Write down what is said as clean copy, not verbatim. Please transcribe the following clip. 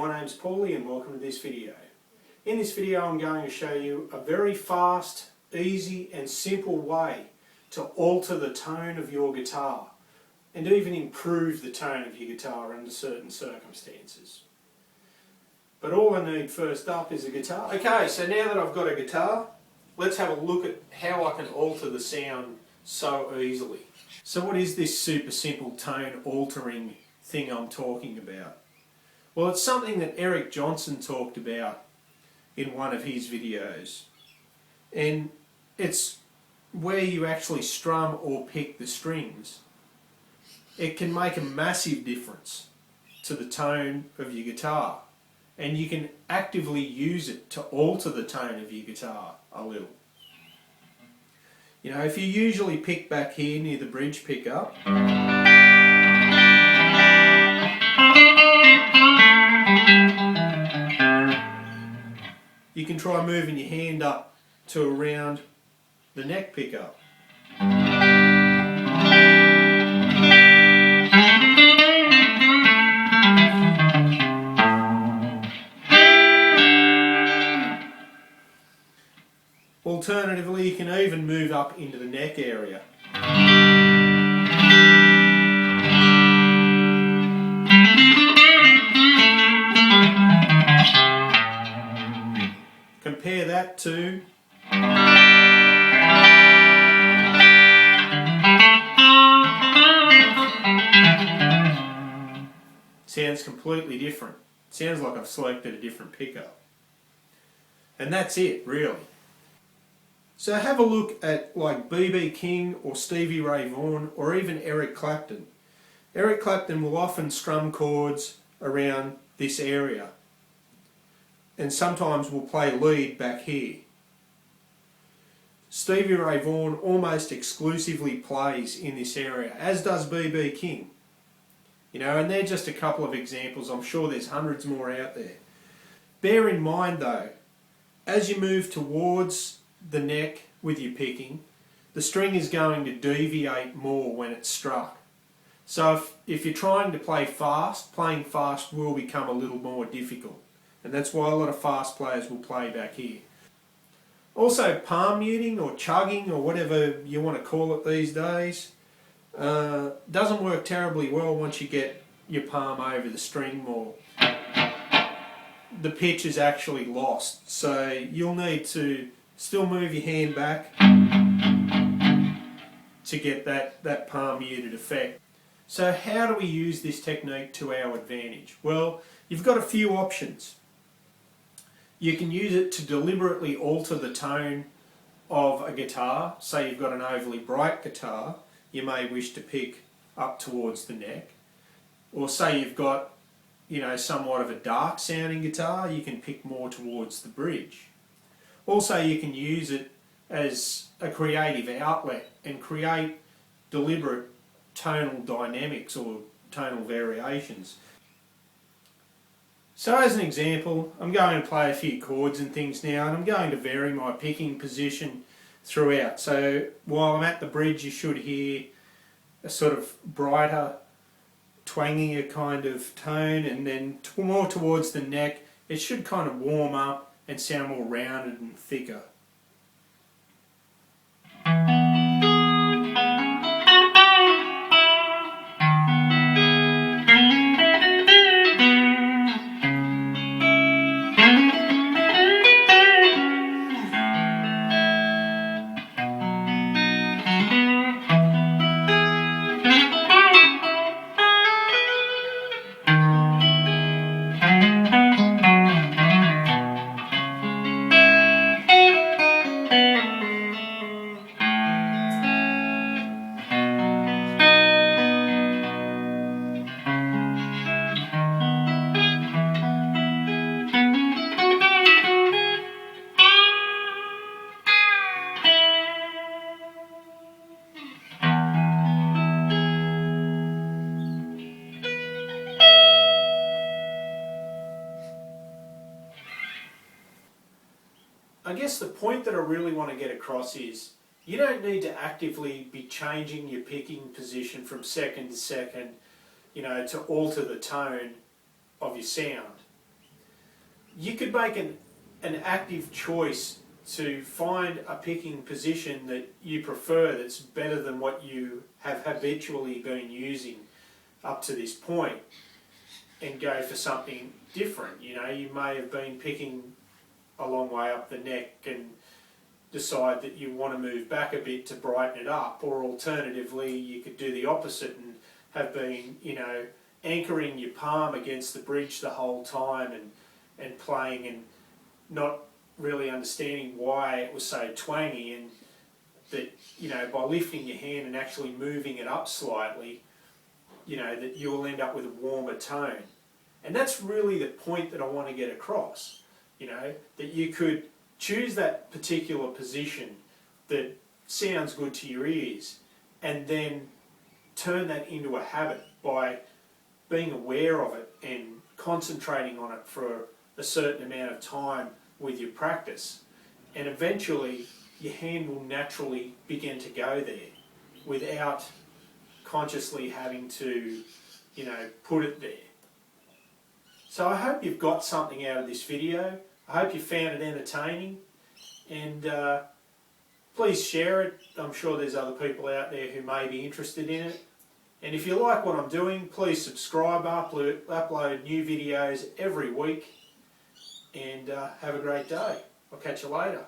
my name's Paulie and welcome to this video. In this video I'm going to show you a very fast, easy and simple way to alter the tone of your guitar and even improve the tone of your guitar under certain circumstances. But all I need first up is a guitar. Okay, so now that I've got a guitar, let's have a look at how I can alter the sound so easily. So what is this super simple tone altering thing I'm talking about? Well, it's something that Eric Johnson talked about in one of his videos, and it's where you actually strum or pick the strings. It can make a massive difference to the tone of your guitar, and you can actively use it to alter the tone of your guitar a little. You know, if you usually pick back here near the bridge pickup, you can try moving your hand up to around the neck pickup. Alternatively, you can even move up into the neck area. Compare that to sounds completely different. Sounds like I've selected a different pickup. And that's it, really. So have a look at like B.B. King or Stevie Ray Vaughan or even Eric Clapton. Eric Clapton will often strum chords around this area, and sometimes will play lead back here. Stevie Ray Vaughan almost exclusively plays in this area, as does B.B. King. You know, and they're just a couple of examples. I'm sure there's hundreds more out there. Bear in mind though, as you move towards the neck with your picking, the string is going to deviate more when it's struck. So if you're trying to play fast, playing fast will become a little more difficult. And that's why a lot of fast players will play back here. Also, palm muting or chugging or whatever you want to call it these days doesn't work terribly well once you get your palm over the string more. The pitch is actually lost, so you'll need to still move your hand back to get that palm muted effect. So how do we use this technique to our advantage? Well, you've got a few options. You can use it to deliberately alter the tone of a guitar. Say you've got an overly bright guitar, you may wish to pick up towards the neck. Or say you've got, you know, somewhat of a dark sounding guitar, you can pick more towards the bridge. Also, you can use it as a creative outlet and create deliberate tonal dynamics or tonal variations. So as an example, I'm going to play a few chords and things now, and I'm going to vary my picking position throughout. So while I'm at the bridge, you should hear a sort of brighter, twangier kind of tone, and then more towards the neck, it should kind of warm up and sound more rounded and thicker. I guess the point that I really want to get across is you don't need to actively be changing your picking position from second to second, you know, to alter the tone of your sound. you could make an active choice to find a picking position that you prefer that's better than what you have habitually been using up to this point, and go for something different. You know, you may have been picking a long way up the neck and decide that you want to move back a bit to brighten it up, or alternatively you could do the opposite and have been, you know, anchoring your palm against the bridge the whole time and playing and not really understanding why it was so twangy, and that, you know, by lifting your hand and actually moving it up slightly, you know, that you will end up with a warmer tone. And that's really the point that I want to get across, you know, that you could choose that particular position that sounds good to your ears and then turn that into a habit by being aware of it and concentrating on it for a certain amount of time with your practice. And eventually your hand will naturally begin to go there without consciously having to, you know, put it there. So I hope you've got something out of this video. I hope you found it entertaining, and please share it. I'm sure there's other people out there who may be interested in it. And if you like what I'm doing, please subscribe, upload new videos every week, and have a great day. I'll catch you later.